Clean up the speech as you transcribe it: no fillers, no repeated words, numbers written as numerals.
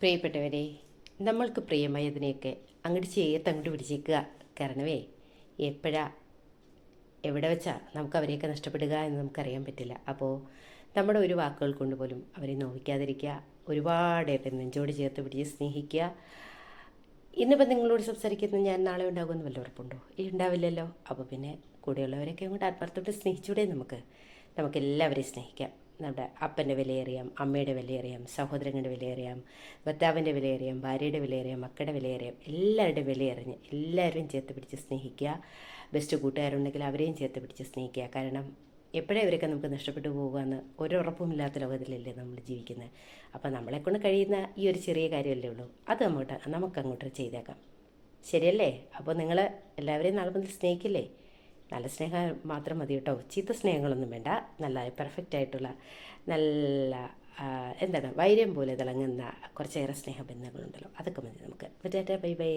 പ്രിയപ്പെട്ടവരെ, നമ്മൾക്ക് പ്രിയമായതിനെയൊക്കെ അങ്ങോട്ട് അങ്ങോട്ട് പിടിച്ചേക്കുക. കാരണമേ, എപ്പോഴാ എവിടെ വെച്ചാൽ നമുക്ക് അവരെയൊക്കെ നഷ്ടപ്പെടുക എന്ന് നമുക്കറിയാൻ പറ്റില്ല. അപ്പോൾ നമ്മുടെ ഒരു വാക്കുകൾ കൊണ്ട് പോലും അവരെ നോവിക്കാതിരിക്കുക. ഒരുപാടേറെ നെഞ്ചോട് ചേർത്ത് പിടിച്ച് സ്നേഹിക്കുക. ഇന്നിപ്പോൾ നിങ്ങളോട് സംസാരിക്കുന്നത് ഞാൻ നാളെ ഉണ്ടാകുമെന്ന് വല്ല ഉറപ്പുണ്ടോ? ഉണ്ടാവില്ലല്ലോ. അപ്പോൾ പിന്നെ കൂടെയുള്ളവരൊക്കെ അങ്ങോട്ട് ആത്മാർത്ഥത്തോട്ട് സ്നേഹിച്ചൂടെ? നമുക്കെല്ലാവരെയും സ്നേഹിക്കാം. നമ്മുടെ അപ്പൻ്റെ വിലയറിയാം, അമ്മയുടെ വിലയറിയാം, സഹോദരങ്ങളുടെ വിലയറിയാം, ഭർത്താവിൻ്റെ വിലയറിയാം, ഭാര്യയുടെ വിലയറിയാം, മക്കളുടെ വിലയറിയാം. എല്ലാവരുടെയും വിലയറിഞ്ഞ് എല്ലാവരെയും ചേർത്ത് പിടിച്ച് സ്നേഹിക്കുക. ബെസ്റ്റ് കൂട്ടുകാരുണ്ടെങ്കിൽ അവരെയും ചേർത്ത് പിടിച്ച് സ്നേഹിക്കുക. കാരണം എപ്പോഴേ ഇവരൊക്കെ നമുക്ക് നഷ്ടപ്പെട്ടു പോകുകയെന്ന് ഒരൊറപ്പുമില്ലാത്ത ലോകത്തിലല്ലേ നമ്മൾ ജീവിക്കുന്നത്. അപ്പോൾ നമ്മളെക്കൊണ്ട് കഴിയുന്ന ഈ ഒരു ചെറിയ കാര്യമല്ലേ ഉള്ളൂ, അത് നമുക്കങ്ങോട്ട് ചെയ്തേക്കാം. ശരിയല്ലേ? അപ്പോൾ നിങ്ങൾ എല്ലാവരെയും നാളെ മുതൽ സ്നേഹിക്കില്ലേ? നല്ല സ്നേഹം മാത്രം മതി കേട്ടോ. ചീത്ത സ്നേഹങ്ങളൊന്നും വേണ്ട. നല്ല പെർഫെക്റ്റ് ആയിട്ടുള്ള നല്ല വൈര്യം പോലെ തിളങ്ങുന്ന കുറച്ചേറെ സ്നേഹബന്ധങ്ങളുണ്ടല്ലോ, അതൊക്കെ മതി നമുക്ക്. Bye bye.